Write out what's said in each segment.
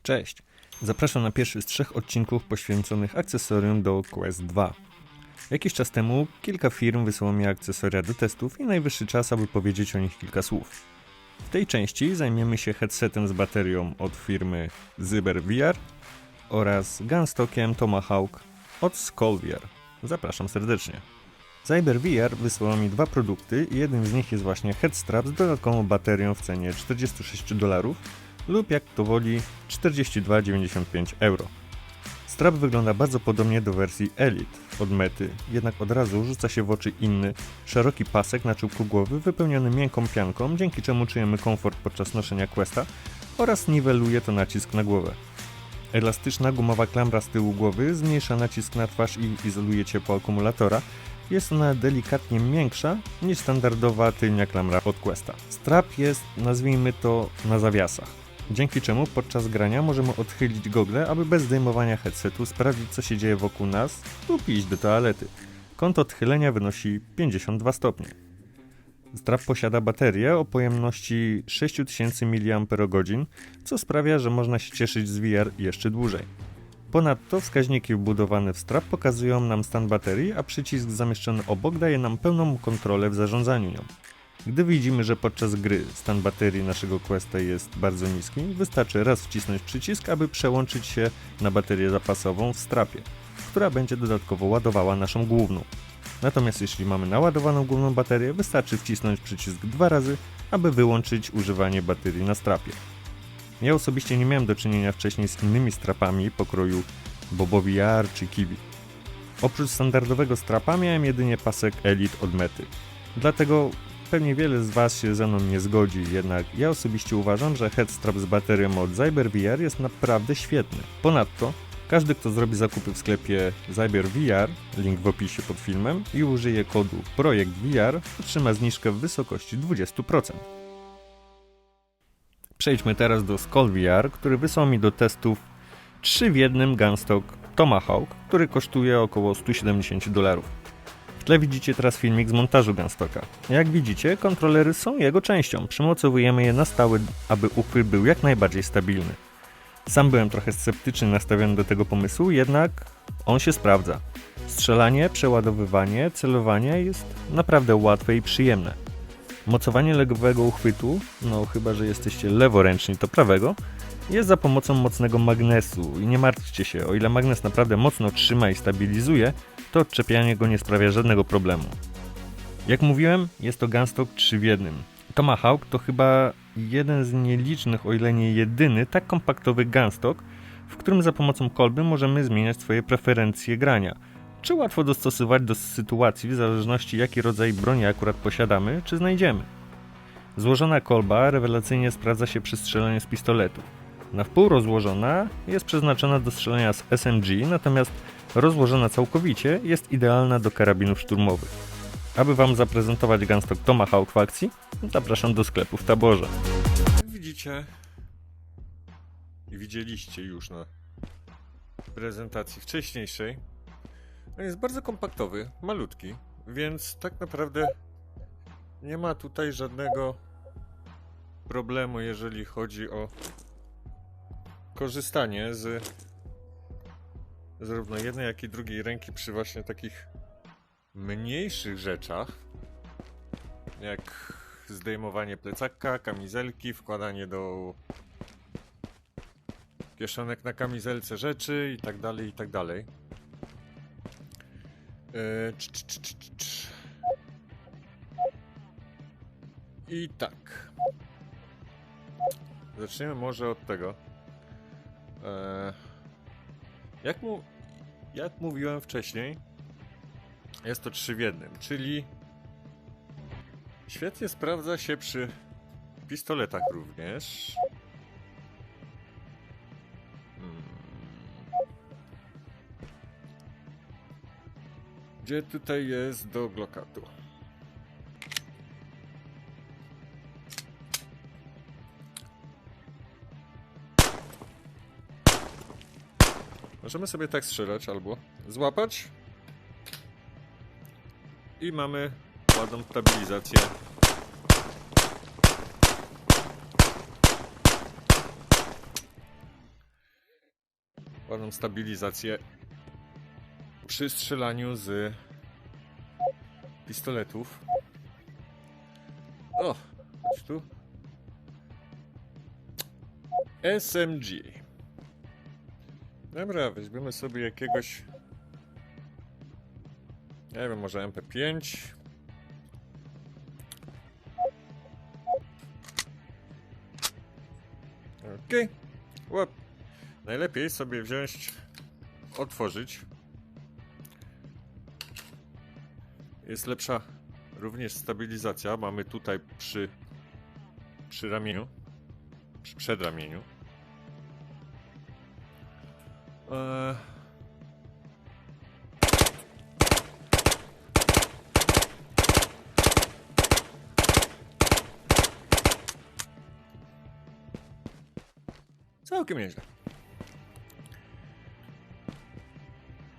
Cześć! Zapraszam na pierwszy z 3 odcinków poświęconych akcesorium do Quest 2. Jakiś czas temu kilka firm wysłało mi akcesoria do testów i najwyższy czas, aby powiedzieć o nich kilka słów. W tej części zajmiemy się headsetem z baterią od firmy Zyber VR oraz gunstockiem Tomahawk od Skull VR. Zapraszam serdecznie. Zyber VR wysłał mi 2 produkty i jednym z nich jest właśnie headstrap z dodatkową baterią w cenie $46 lub jak to woli 42,95 €. Strap wygląda bardzo podobnie do wersji Elite od Mety, jednak od razu rzuca się w oczy inny, szeroki pasek na czubku głowy wypełniony miękką pianką, dzięki czemu czujemy komfort podczas noszenia Questa oraz niweluje to nacisk na głowę. Elastyczna gumowa klamra z tyłu głowy zmniejsza nacisk na twarz i izoluje ciepło akumulatora. Jest ona delikatnie większa niż standardowa tylnia klamra od Questa. Strap jest, nazwijmy to, na zawiasach, dzięki czemu podczas grania możemy odchylić gogle, aby bez zdejmowania headsetu sprawdzić, co się dzieje wokół nas lub iść do toalety. Kąt odchylenia wynosi 52 stopnie. Strap posiada baterię o pojemności 6000 mAh, co sprawia, że można się cieszyć z VR jeszcze dłużej. Ponadto wskaźniki wbudowane w strap pokazują nam stan baterii, a przycisk zamieszczony obok daje nam pełną kontrolę w zarządzaniu nią. Gdy widzimy, że podczas gry stan baterii naszego Questa jest bardzo niski, wystarczy raz wcisnąć przycisk, aby przełączyć się na baterię zapasową w strapie, która będzie dodatkowo ładowała naszą główną. Natomiast jeśli mamy naładowaną główną baterię, wystarczy wcisnąć przycisk 2 razy, aby wyłączyć używanie baterii na strapie. Ja osobiście nie miałem do czynienia wcześniej z innymi strapami pokroju Bobo VR czy Kiwi. Oprócz standardowego strapa miałem jedynie pasek Elite od Mety. Dlatego pewnie wiele z Was się ze mną nie zgodzi, jednak ja osobiście uważam, że headstrap z baterią od Zyber VR jest naprawdę świetny. Ponadto każdy, kto zrobi zakupy w sklepie Zyber VR, link w opisie pod filmem, i użyje kodu PROJEKTVR, otrzyma zniżkę w wysokości 20%. Przejdźmy teraz do Skull VR, który wysłał mi do testów 3 w 1 gunstock Tomahawk, który kosztuje około $170. W tle widzicie teraz filmik z montażu gunstocka. Jak widzicie, kontrolery są jego częścią. Przymocowujemy je na stałe, aby uchwyt był jak najbardziej stabilny. Sam byłem trochę sceptycznie nastawiony do tego pomysłu, jednak on się sprawdza. Strzelanie, przeładowywanie, celowanie jest naprawdę łatwe i przyjemne. Mocowanie lewego uchwytu, no chyba że jesteście leworęczni, to prawego, jest za pomocą mocnego magnesu i nie martwcie się, o ile magnes naprawdę mocno trzyma i stabilizuje, to odczepianie go nie sprawia żadnego problemu. Jak mówiłem, jest to gunstock 3 w 1. Tomahawk to chyba jeden z nielicznych, o ile nie jedyny, tak kompaktowy gunstock, w którym za pomocą kolby możemy zmieniać swoje preferencje grania, czy łatwo dostosować do sytuacji w zależności jaki rodzaj broni akurat posiadamy, czy znajdziemy. Złożona kolba rewelacyjnie sprawdza się przy strzelaniu z pistoletu. Na wpół rozłożona jest przeznaczona do strzelania z SMG, natomiast rozłożona całkowicie jest idealna do karabinów szturmowych. Aby Wam zaprezentować gunstock Tomahawk w akcji, zapraszam do sklepu w Taborze. Jak widzicie i widzieliście już na prezentacji wcześniejszej, on jest bardzo kompaktowy, malutki, więc tak naprawdę nie ma tutaj żadnego problemu, jeżeli chodzi o korzystanie z zarówno jednej, jak i drugiej ręki przy właśnie takich mniejszych rzeczach, jak zdejmowanie plecaka, kamizelki, wkładanie do kieszonek na kamizelce rzeczy i tak dalej, i tak dalej. I tak. Zaczniemy może od tego. Jak mówiłem wcześniej, jest to 3 w 1, czyli świetnie sprawdza się przy pistoletach również. Gdzie tutaj jest do Glockatu? Możemy sobie tak strzelać albo złapać i mamy ładną stabilizację. ładną stabilizację przy strzelaniu z pistoletów. O, chodź tu. SMG. Dobra, weźmiemy sobie jakiegoś, nie wiem, może MP5. Okej. Łap. Najlepiej sobie wziąć, otworzyć. Jest lepsza również stabilizacja. Mamy tutaj przy ramieniu, przy przedramieniu. Całkiem nieźle.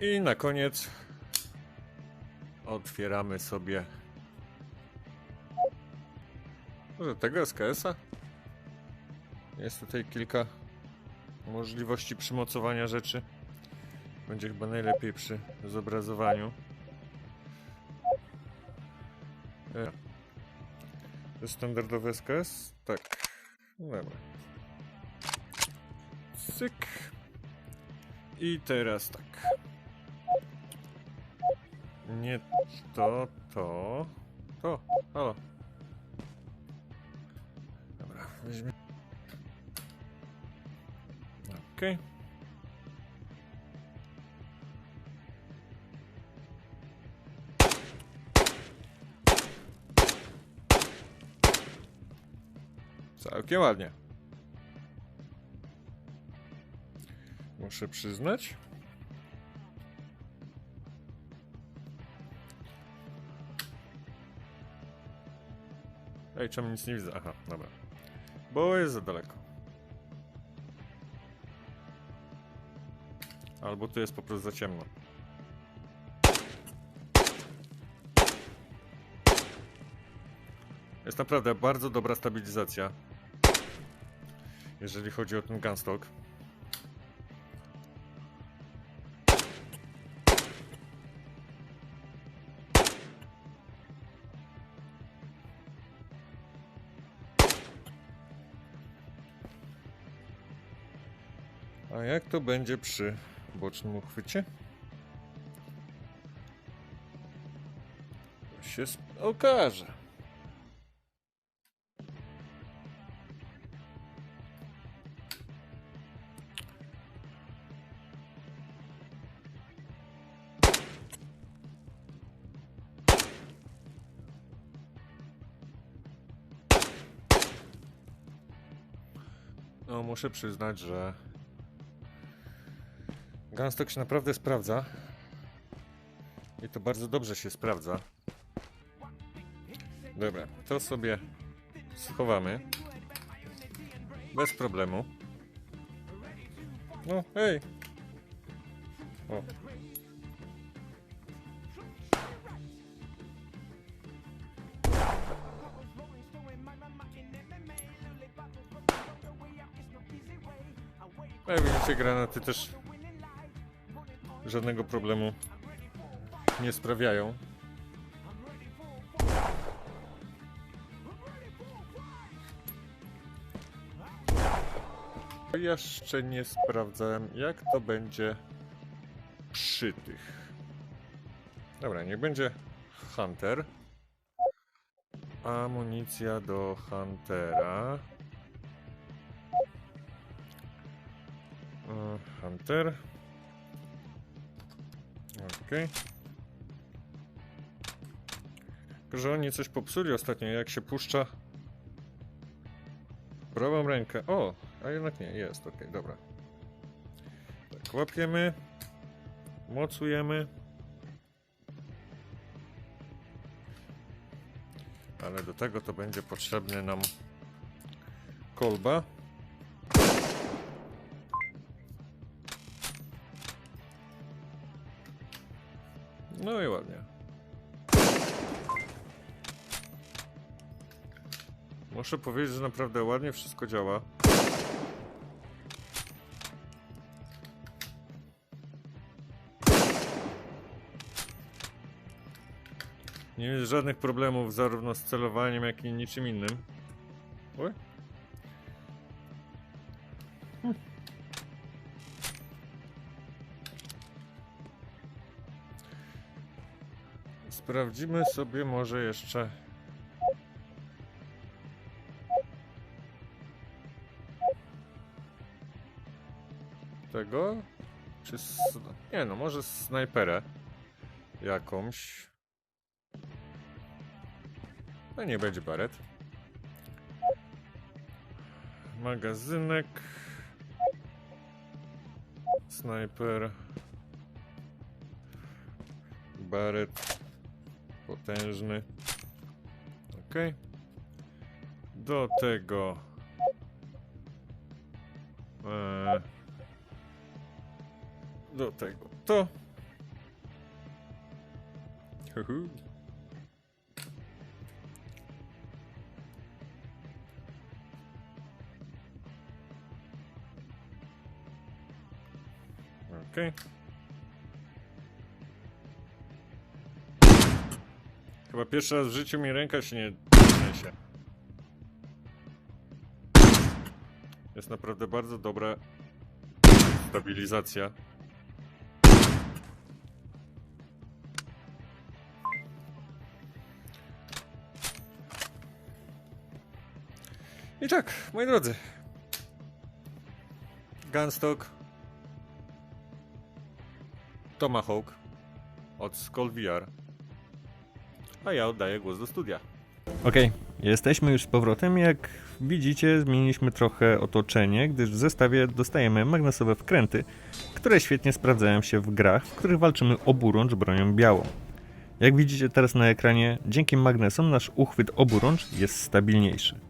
I na koniec otwieramy sobie może tego SKS-a. Jest tutaj kilka możliwości przymocowania rzeczy. Będzie chyba najlepiej przy zobrazowaniu. To jest standardowy SKS? Tak. Dobra. Cyk. I teraz tak. Nie to. Halo. Dobra, weźmy. Okej. Całkiem ładnie. Muszę przyznać. Ej, czemu nic nie widzę? Aha, dobra. Bo jest za daleko. Albo tu jest po prostu za ciemno. Jest naprawdę bardzo dobra stabilizacja, jeżeli chodzi o ten gunstock. A jak to będzie przy bocznym uchwycie? To się okaże. No, muszę przyznać, że gunstock się naprawdę sprawdza. I to bardzo dobrze się sprawdza. Dobra, to sobie schowamy. Bez problemu. No, hej! O. Jak widzicie, granaty też żadnego problemu nie sprawiają. Jeszcze nie sprawdzałem, jak to będzie przy tych. Dobra, niech będzie Hunter. Amunicja do Huntera. Hunter. Okej. Tylko że oni coś popsuli ostatnio, jak się puszcza prawą rękę. O, a jednak nie, jest, okej, dobra. Tak, łapiemy. Mocujemy. Ale do tego to będzie potrzebny nam kolba. No i ładnie. Muszę powiedzieć, że naprawdę ładnie wszystko działa. Nie jest żadnych problemów zarówno z celowaniem, jak i niczym innym. Oj. Sprawdzimy sobie może jeszcze tego, czy nie no, może snajperę jakąś. No nie będzie baret. Magazynek. Snajper. Baret. Potężny. Ok. Do tego. Do tego to. Okej. Chyba pierwszy raz w życiu mi ręka się nie niesie. Jest naprawdę bardzo dobra stabilizacja. I tak, moi drodzy. Gunstock. Tomahawk od Skull VR. A ja oddaję głos do studia. Okej, jesteśmy już z powrotem. Jak widzicie, zmieniliśmy trochę otoczenie, gdyż w zestawie dostajemy magnesowe wkręty, które świetnie sprawdzają się w grach, w których walczymy oburącz bronią białą. Jak widzicie teraz na ekranie, dzięki magnesom nasz uchwyt oburącz jest stabilniejszy.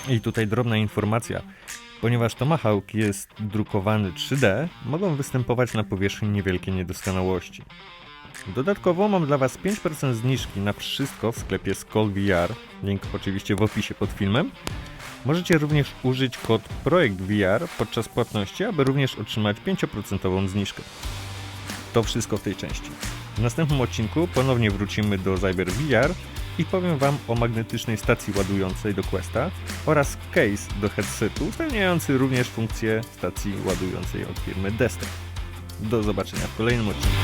I tutaj drobna informacja. Ponieważ Tomahawk jest drukowany 3D, mogą występować na powierzchni niewielkie niedoskonałości. Dodatkowo mam dla Was 5% zniżki na wszystko w sklepie Skull VR, link oczywiście w opisie pod filmem. Możecie również użyć kod PROJEKTVR podczas płatności, aby również otrzymać 5% zniżkę. To wszystko w tej części. W następnym odcinku ponownie wrócimy do Cyber VR i powiem Wam o magnetycznej stacji ładującej do Questa oraz case do headsetu, spełniający również funkcję stacji ładującej od firmy Destek. Do zobaczenia w kolejnym odcinku.